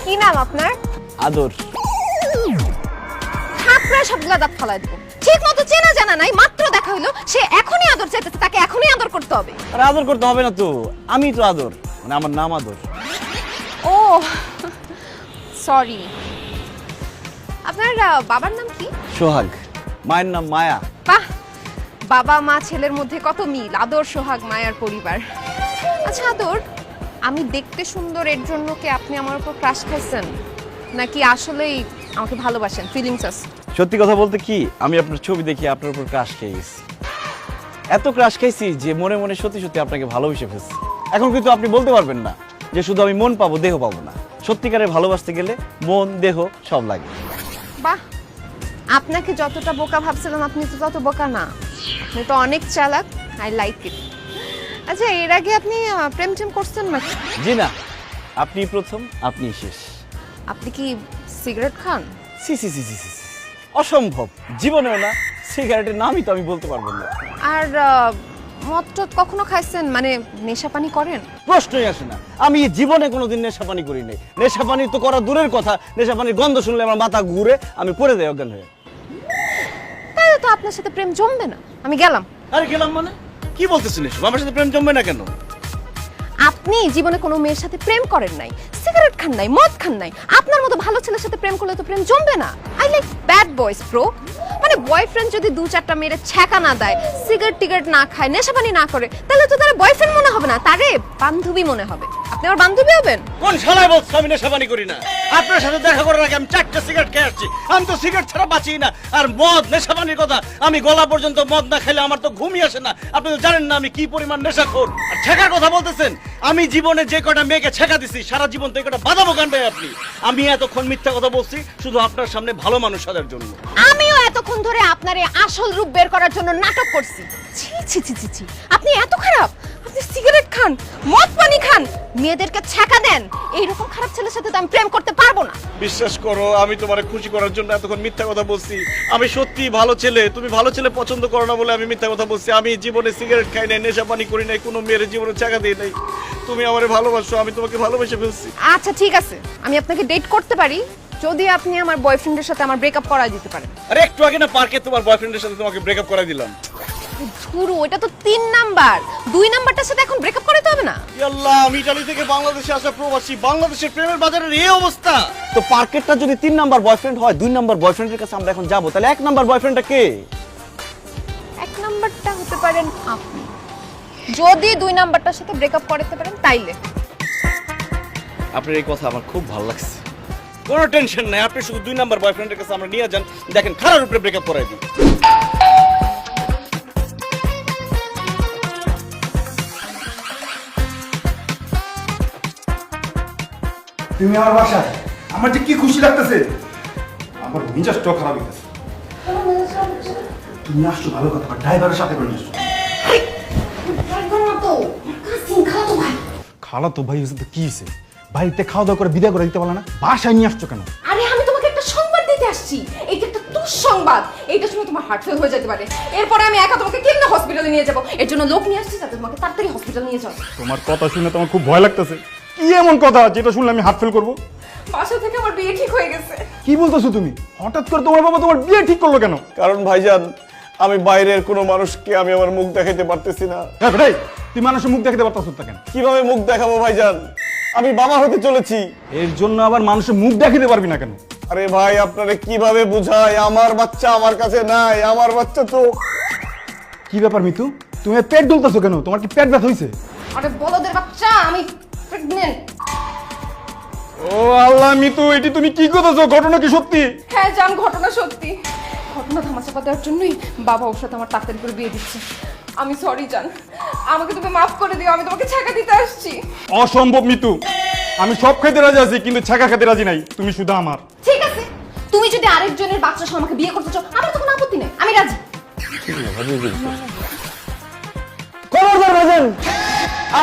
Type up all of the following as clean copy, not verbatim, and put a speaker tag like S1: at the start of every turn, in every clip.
S1: কি নাম আপনার?
S2: আদর।
S1: থাপড়া সবগুলা দাঁত ফালাই দেবো। ঠিক মতো চেনা জানা নাই, মাত্র দেখা হইলো, সে এখনই আদর চাইতেছে, তাকে এখনই আদর করতে হবে।
S2: আরে আদর করতে হবে না তো, আমি তো আদর, মানে আমার নাম আদর।
S1: ও সরি। আপনার বাবার নাম কি?
S2: সোহাগ। মায়ের নাম মায়া।
S1: বাহ, বাবা মা ছেলের মধ্যে কত মিল, আদর সোহাগ মায়ার পরিবার। আচ্ছা আদর, আমি দেখতে সুন্দর এর জন্য কি আপনি আমার উপর ক্রাশ খাইছেন, নাকি আসলেই আমাকে ভালোবাসেন, ফিলিংস আছে?
S2: সত্যি কথা বলতে কি, আমি আপনার ছবি দেখি আপনার উপর ক্রাশ খেয়ে গেছি। এত ক্রাশ খাইছি যে মনে মনে সত্যি সত্যি আপনাকে ভালোবেসে ফেলছি। এখন কিন্তু আপনি বলতে পারবেন না যে শুধু আমি মন পাবো দেহ পাবো না। সত্যিকারে ভালোবাসতে গেলে মন দেহ সব লাগে।
S1: বাহ, আপনাকে যতটা বোকা ভাবছিলাম আপনি তো তত বোকা না, আপনি তো অনেক চালাক। I like it. আচ্ছা, এর আগে আপনি প্রেম টেম করছেন না?
S2: জি না, আপনি প্রথম, আপনি শেষ।
S1: আপনি কি সিগারেট খান?
S2: সি সি সি সি সি, অসম্ভব, জীবনেও না। সিগারেটের নামই তো আমি বলতে পারবো না।
S1: আর মদ টদ কখনো খাইছেন, মানে নেশা পানি করেন?
S2: প্রশ্নই আসে না, আমি জীবনে কোনোদিন নেশাপানি করি নাই। নেশাপানি তো করা দূরের কথা, নেশাপানির গন্ধ শুনলে আমার মাথা ঘুরে, আমি পড়ে যাই অজ্ঞান হয়ে।
S1: তাহলে তো আপনার সাথে প্রেম জমবে না, আমি গেলাম।
S2: আরে গেলাম মানে কি বলতেছেন এসব? আমার সাথে প্রেম জমবে না কেন?
S1: আপনি জীবনে কোনো মেয়ের সাথে প্রেম করেন নাই, সিগারেট খান নাই, মদ খান নাই, আপনার মতো ভালো ছেলের সাথে প্রেম করলে তো প্রেম জমবে না। আই লাইক ব্যাড বয়স ব্রো। মানে বয়ফ্রেন্ড যদি দু চারটা মেয়ের ছ্যাঁকা না দেয়, সিগারেট টিগারেট না খায়, নেশাপানি না করে, তাহলে তো তার বয়ফ্রেন্ড মনে হবে না, তারে বান্ধবী মনে হবে। আপনি আমার বান্ধবী হবেন?
S2: কোন শালায় বলছ আমি নেশাপানি করি না? আপনার সাথে দেখা করার আগে আমি 4টা সিগারেট খেয়ে আসছি। আমি তো সিগারেট ছাড়া বাঁচি না। আর মদ, নেশাপানির কথা, আমি গলা পর্যন্ত মদ না খেলে আমার তো ঘুমই আসে না। আপনি তো জানেন না আমি কি পরিমাণ নেশাখোর। আর ছেঁকার কথা বলতেছেন, আমি জীবনে যে কটা মেয়েকে ছেঁকা দিছি, সারা জীবন তো এই কটা বাঁধাবো কেন ভাই আপনি? আমি এতক্ষণ মিথ্যা কথা বলছি শুধু আপনার সামনে ভালো মানুষ সাজার জন্য।
S1: আমিও এতক্ষণ ধরে আপনার এই আসল রূপ বের করার জন্য নাটক করছি। ছি ছি ছি ছি ছি, আপনি এত খারাপ? আপনি সিগারেট খান, মদ পানি খান, মেয়েদেরকে ছ্যাঁকা দেন। এইরকম খারাপ ছেলের সাথে তো আমি প্রেম করতে পারবো না।
S2: বিশ্বাস করো, আমি তোমারে খুশি করার জন্য এতক্ষণ মিথ্যা কথা বলছি। আমি সত্যি ভালো ছেলে, তুমি ভালো ছেলে পছন্দ করো না বলে আমি মিথ্যা কথা বলছি। আমি জীবনে সিগারেট খাই নাই, নেশাপানি করি নাই, কোনো মেয়ের জীবনে চাকা দিই নাই। তুমি আমারে ভালোবাসো, আমি তোমাকে ভালোবেসে ফেলছি।
S1: আচ্ছা ঠিক আছে, আমি আপনাকে ডেট করতে পারি যদি আপনি আমার বয়ফ্রেন্ডের সাথে আমার ব্রেকআপ করাই দিতে পারেন।
S2: আরে একটু আগে না পার্কে তোমার বয়ফ্রেন্ডের সাথে তোমাকে ব্রেকআপ করাই দিলাম।
S1: ধুরু, এটা তো 3 নাম্বার, 2 নাম্বারটার সাথে এখন ব্রেকআপ করাতে হবে না?
S2: আল্লাহ, আমি ইতালি থেকে বাংলাদেশে আসা প্রবাসী, বাংলাদেশের প্রেমের বাজারের এই অবস্থা। তো পার্কেটটা যদি 3 নাম্বার বয়ফ্রেন্ড হয়, 2 নাম্বার বয়ফ্রেন্ডের কাছে আমরা এখন যাব, তাহলে 1 নাম্বার বয়ফ্রেন্ডটা কে?
S1: 1 নাম্বারটা হতে পারেন আপনি, যদি 2 নাম্বারটার সাথে ব্রেকআপ করাতে পারেন তাইলে।
S2: আপনার এই কথা আমার খুব ভালো লাগছে। কোনো টেনশন নাই, আপনি শুধু 2 নাম্বার বয়ফ্রেন্ডের কাছে আমরা নিয়ে যান, দেখেন খারাপ উপরে ব্রেকআপ করাই দিই।
S3: তুমি আমার বাসায়, আমার যে কি খুশি লাগতেছে, আমার মেজাজটাও খারাপ হইতেছে। তুমি আসছো ভালো কথা, ড্রাইভারের সাথে করে নিচ্ছ। খালা তো ভাই হয়েছে তো কি হয়েছে? বাড়িতে খাওয়া দাওয়া করে বিদায় করে দিতে পারলো না, বাসায় নিয়ে আসছো কেন?
S1: আরে আমি তোমাকে একটা সংবাদ দিতে আসছি, এইটা একটা দুঃসংবাদ। এইটা শুনে তোমার হার্ট ফেল হয়ে যেতে পারে। এরপরে আমি একা তোমাকে কেমনে হসপিটালে নিয়ে যাবো? এর জন্য লোক নিয়ে আসছি যাতে তোমাকে তাড়াতাড়ি হসপিটালে নিয়ে যাও।
S3: তোমার কথা শুনে তো আমার খুব ভয় লাগতেছে। কি এমন কথা যেটা শুনলে আমি হার্ট ফেল করবো?
S1: বাসা থেকে আমার বিয়ে ঠিক হয়ে গেছে।
S3: কি বলতেছো তুমি? হঠাৎ করে তোমার বাবা তোমার বিয়ে ঠিক করলো কেন?
S2: কারণ ভাইজান, আমি বাইরের কোনো মানুষকে আমি আমার মুখ দেখাইতে পারতেছি না।
S3: হ্যাঁ ভাই, তুই মানুষের মুখ দেখাতে পারতেছ না কেন?
S2: কিভাবে মুখ দেখাবো ভাইজান? আমি বাবা হতে চলেছি।
S3: এর জন্য আবার মানুষের মুখ দেখাতে পারবি না কেন?
S2: আরে ভাই, আপনারে কিভাবে বুঝাই? আমার বাচ্চা আমার কাছে নাই, আমার বাচ্চা তো।
S3: কি ব্যাপার মিতু, তুমি পেট ডুলতেছো কেন? তোমার কি পেট ব্যথা হয়েছে?
S1: আরে বলদের বাচ্চা, আমি প্রেগন্যান্ট।
S3: ও আল্লাহ মিতু, এটি তুমি কি করতেছো? ঘটনা কি সত্যি?
S1: হ্যাঁ জান, ঘটনা সত্যি। ঘটনা ধামাচাপা দেওয়ার জন্যই বাবা ওর সাথে আমার তাড়াতাড়ি করে বিয়ে দিচ্ছে। আমি সরি জান, আমাকে তুমি মাফ করে দিও, আমি তোমাকে ছ্যাঁকা দিতে আসছি।
S3: অসম্ভব মিতু, আমি সব খেতে রাজি আছি কিন্তু ছাকা খেতে রাজি নাই। তুমি শুধু আমার।
S1: ঠিক আছে, তুমি যদি আরেকজনের বাচ্চা সহ আমাকে বিয়ে করতে চাও, আমার তো কোনো আপত্তি নেই, আমি রাজি।
S2: খবরদার ভাইজান,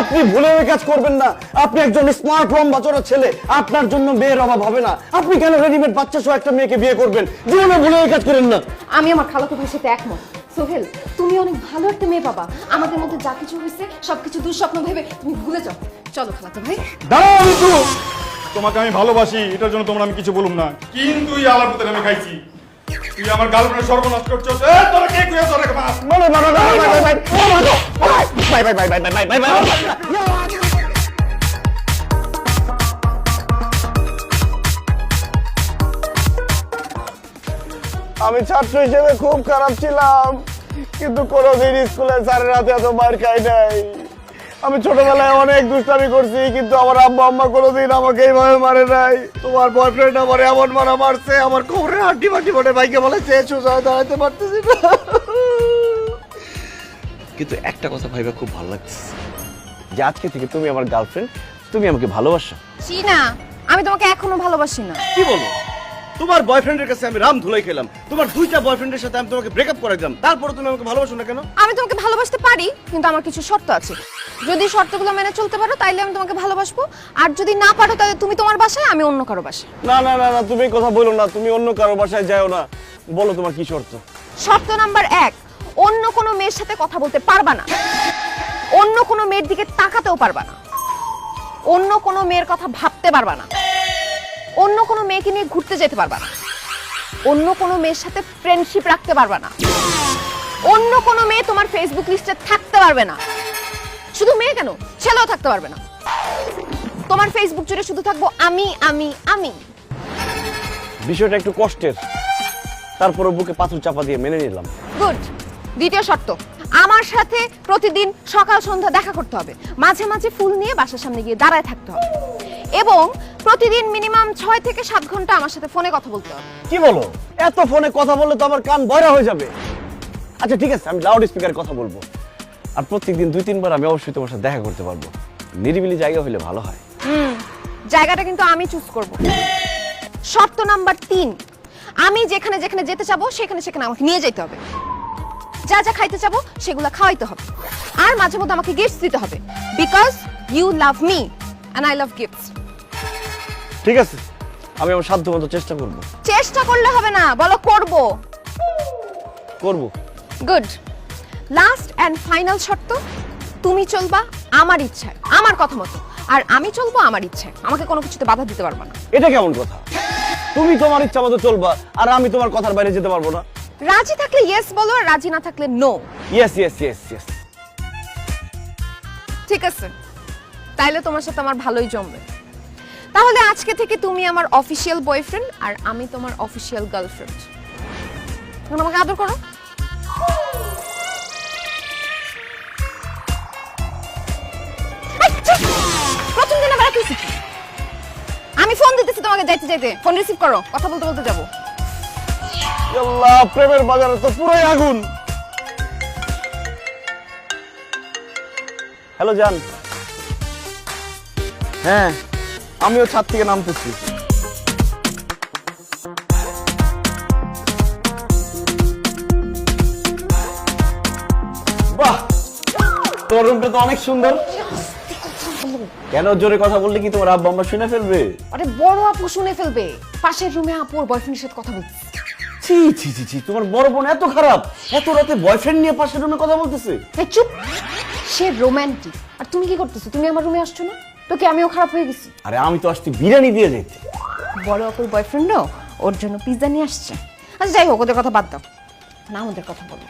S2: আপনি ভুলে ওই কাজ করবেন না। আপনি একজন স্মার্ট হোম বাচ্চার ছেলে, আপনার জন্য মেয়ের অভাব হবে না। আপনি কেন রেডিমেড বাচ্চা সহ একটা মেয়েকে বিয়ে করবেন? জীবনে ভুলে ওই কাজ করেন না।
S1: আমি আমার খালাতো ভাইয়ের সাথে একমত। সোহেল, তুমি অনেক ভালো একটা মেয়ে পাবা। আমাদের মধ্যে যা কিছু হয়েছে সবকিছু দুঃস্বপ্ন ভেবে তুমি ভুলে যাও। চলো খালাতো ভাই।
S3: দাঁড়াও মিতু, তোমাকে আমি ভালোবাসি, এটার জন্য তোমরা আমি কিছু বলুম না, কিন্তু এই আলাপুতের আমি খাইছি। তুই আমার গার্লফ্রেন্ড সর্বনাশ করছস। এ তোরা কে কইয়া তোরা মাছ
S4: আমি ছাত্র হিসেবে খুব খারাপ ছিলাম, কিন্তু কোনোদিন স্কুলে স্যারের হাতে এত মার খাই নাই। আমি ছোটবেলায় অনেক দুষ্টামি করছি, কিন্তু আমার আব্বা আম্মা কোনোদিন আমাকে এইভাবে মারে নাই। তোমার বয়ফ্রেন্ড আমার এমন মারা মারছে, আমার কোমরে হাড্ডি মাটি বটে বাইকে বলেছে সোজা দাঁড়াতে পারতেছি না। কিন্তু একটা কথা ভাইবা খুব ভালো লাগছে যে আজকে থেকে তুমি আমার গার্লফ্রেন্ড, তুমি আমাকে ভালোবাসো।
S1: জি না, আমি তোমাকে এখনো ভালোবাসি না।
S2: কি বলো? তোমার বয়ফ্রেন্ডের কাছে আমি রাম ধুলাই খেলাম, তোমার দুইটা বয়ফ্রেন্ডের সাথে আমি তোমাকে ব্রেকআপ করে দিলাম, তারপরে তুমি আমাকে ভালোবাসো না কেন?
S1: আমি তোমাকে ভালোবাসতে পারি, কিন্তু আমার কিছু শর্ত আছে। যদি শর্তগুলো মেনে চলতে পারো তাইলে আমি তোমাকে ভালোবাসবো, আর যদি না পারো তাহলে তুমি তোমার বাসায়, আমি অন্য কারো বাসায়।
S4: না না না না, তুমি এই কথা বলো না, তুমি অন্য কারো বাসায় যাও না। বলো তোমার কি শর্ত?
S1: শর্ত নাম্বার 1, অন্য কোনো মেয়ের সাথে কথা বলতে পারবা না, অন্য কোনো মেয়ের দিকে তাকাতেও পারবা না, অন্য কোনো মেয়ের কথা ভাবতে পারবা না, অন্য কোনো মেয়েকে নিয়ে ঘুরতে যেতে পারবা না, অন্য কোনো মেয়ের সাথে ফ্রেন্ডশিপ রাখতে পারবা না, অন্য কোনো মেয়ে তোমার ফেসবুক লিস্টে থাকতে পারবে না। শুধু মেয়ে কেন, ছেলেও থাকতে পারবে না। তোমার ফেসবুক জুড়ে শুধু থাকবো আমি আমি আমি।
S4: বিষয়টা একটু কষ্টের, তারপরে বুকে পাথর চাপা দিয়ে মেনে নিলাম।
S1: গুড। দ্বিতীয় শর্ত, আমার সাথে প্রতিদিন সকাল সন্ধ্যা দেখা করতে হবে, মাঝে মাঝে ফুল নিয়ে বাসার সামনে গিয়ে দাঁড়ায় থাকতে হবে, এবং প্রতিদিন মিনিমাম 6 থেকে 7 ঘন্টা আমার সাথে ফোনে কথা বলতে হবে।
S4: কি বলো? এত ফোনে কথা বললে তো আমার কান বয়রা হয়ে যাবে। আচ্ছা ঠিক আছে, আমি লাউড স্পিকারে কথা বলবো, আর প্রত্যেকদিন 2-3 বার আমি অবশ্যই তোমার সাথে দেখা করতে পারবো। নিরিবিলি জায়গা হলে ভালো হয়।
S1: জায়গাটা কিন্তু আমি চুজ করব। শর্ত নাম্বার 3, আমি যেখানে যেখানে যেতে চাবো সেখানে সেখানে আমাকে নিয়ে যেতে হবে, যা যা খাইতে চাবো সেগুলো খাওয়াইতে হবে, আর মাঝে মধ্যে আমাকে গিফটস দিতে হবে, because you love me and I love gifts.
S4: ঠিক আছে, আমি আমার সাধ্য মতো চেষ্টা করবো।
S1: চেষ্টা করলে হবে না, বলো করব।
S4: করবো।
S1: গুড। লাস্ট এন্ড ফাইনাল শর্ত, তুমি চলবা আমার ইচ্ছায়, আমার কথা মতো, আর আমি চলবো আমার ইচ্ছায়, আমাকে কোনো কিছুতে বাধা দিতে পারবে না।
S4: এটা কেমন কথা? তুমি তোমার ইচ্ছা মতো চলবা, আর আমি তোমার কথার বাইরে যেতে পারবো না?
S1: রাজি থাকলে ইয়েস বলো, আর রাজি না থাকলে no.
S4: Yes yes yes yes.
S1: ঠিক আছে, তাইলে তোমার সাথে আমার ভালোই জমবে। তাহলে আজকে থেকে তুমি আমার অফিশিয়াল বয়ফ্রেন্ড, আর আমি তোমার অফিশিয়াল গার্লফ্রেন্ড। এখন আমাকে আদর করো। এই, চুপ! প্রথম দিন আবার এত শিখি। আমি ফোন দিতেছি তোমাকে যাইতে যাইতে, ফোন রিসিভ করো, কথা বলতে বলতে যাবো।
S4: আল্লাহ, প্রেমের বাজারে তো পুরোই আগুন। হ্যালো জান। হ্যাঁ, আমিও ছাদ থেকে নামতেছি। বাহ, তোর রুমটা তো অনেক সুন্দর। কেন জোরে কথা বললে কি তোমার আব্বা আম্মা শুনে ফেলবে?
S1: আরে বড় আপু শুনে ফেলবে, পাশের রুমে আপুর বয়ফ্রেন্ডের সাথে কথা বলছে।
S4: ছি ছি ছি ছি, তোমার বড় বোন এত খারাপ, এত রাতে বয়ফ্রেন্ড নিয়ে পাশের রুমে কথা বলতেছে?
S1: এই চুপ! সে রোমান্টিক, আর তুমি কি করতেছো? তুমি আমার রুমে আসছো না তো কি আমিও খারাপ হয়ে গেছি?
S4: আরে আমি তো আসতে বিরিয়ানি দিয়ে যেতে।
S1: বড় আপুর বয়ফ্রেন্ডও ওর জন্য পিৎজা নিয়ে আসছে। আচ্ছা যাই হোক, ওদের কথা বাদ দাও না, আমাদের কথা বলো।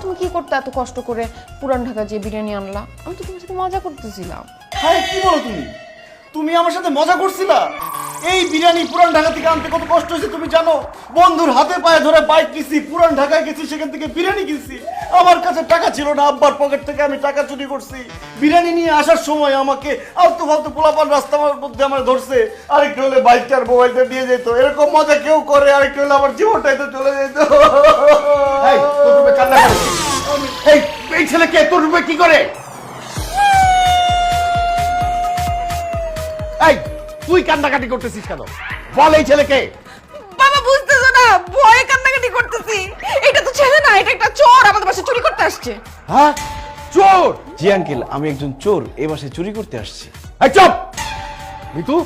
S1: তুমি কি করতে এত কষ্ট করে পুরান ঢাকা যে বিরিয়ানি আনলা? আমি তো তোমার সাথে মজা করতেছিলাম।
S2: হ্যাঁ, কি বলো তুমি? তুমি আমার সাথে মজা করছিলা? এই বিরিয়ানি পুরান ঢাকা থেকে আনতে কত কষ্ট হয়েছে তুমি জানো? বন্ধুর হাতে পায়ে ধরে বাইক কিনছি, পুরান ঢাকায় গেছি, সেখান থেকে বিরিয়ানি কিনছি। আমার কাছে টাকা ছিল না, আব্বার পকেট থেকে আমি টাকা চুরি করছি। বিরিয়ানি নিয়ে আসার সময় আমাকে আলতু ফালতু পোলাপান রাস্তার মধ্যে আমার ধরছে, আরেকটু হলে বাইকটার মোবাইলটা দিয়ে যেত। এরকম মজা কেউ করে? আরেকটু হলে আমার জীবনটাই তো চলে যেত।
S3: এই তোর রুমে কান্না করে। এই ছেলে কে? তোর রুমে কি করে? এই তুই কান্নাকাটি করতেছিস কেন? বল এই ছেলেকে।
S1: বাবা বুঝতেছো না, ভয়ে কান্নাকাটি করতেছি। এটা তো ছেলে না, এটা একটা চোর আমাদের বাসায় চুরি করতে আসছে।
S3: হ্যাঁ, চোর?
S4: জি আঙ্কেল, আমি একজন চোর, এই বাসায় চুরি করতে আসছি।
S3: এই চুপ! মিতু,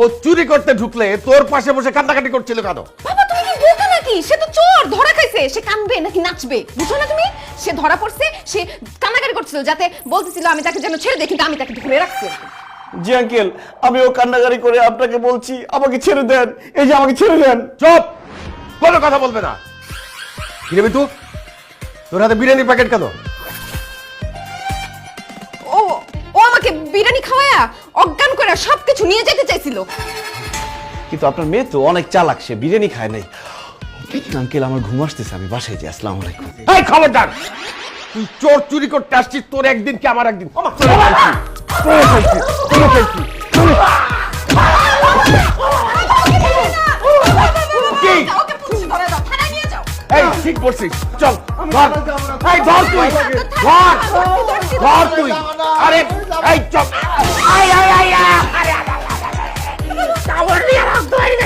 S3: ও চুরি করতে ঢুকলে তোর পাশে বসে কান্নাকাটি করছিল কেন?
S1: বাবা তুমি কি বোকা নাকি? সে তো চোর, ধরা খাইছে। সে কাঁদবে নাকি নাচবে বুঝো না তুমি? সে ধরা পড়ছে, সে কান্নাকাটি করছিল, যাতে বলতেছিল আমি তাকে যেন ছেড়ে দেই, কিন্তু আমি তাকে ধরে রাখছি।
S4: জি আঙ্কেল, আমিও কান্নাকারি করে আপনাকে বলছি আমাকে ছেড়ে দেন, এই যে আমাকে ছেড়ে দেন।
S5: চুপ, কোনো কথা বলবে না। কি রে বিটু, তোর হাতে বিরিয়ানির প্যাকেট কেন?
S1: ও ও আমাকে বিরিয়ানি খাওয়ায়া অজ্ঞান করে সবকিছু নিয়ে যেতে চাইছিল।
S4: কিন্তু আপনার মেয়ে তো অনেক চালাক, সে বিরিয়ানি খায় নাই। আঙ্কেল আমার ঘুম আসতেছে, আমি বাসায় যাই। আসসালামু আলাইকুম।
S5: এই খবরদার, তুই চোর চুরি করতে আসছিস, তোর একদিন কি আমার একদিন। কি?
S1: ওকে পুলিশ ধরে দাও, থানায় নিয়ে যাও।
S5: এই ঠিক বলছিস, চল ধর। এই ধর তুই, ধর ধর তুই। আরে এই চল, আয় আয় আয় আয়, আরে কামড় দিয়ে রাখ, ধরে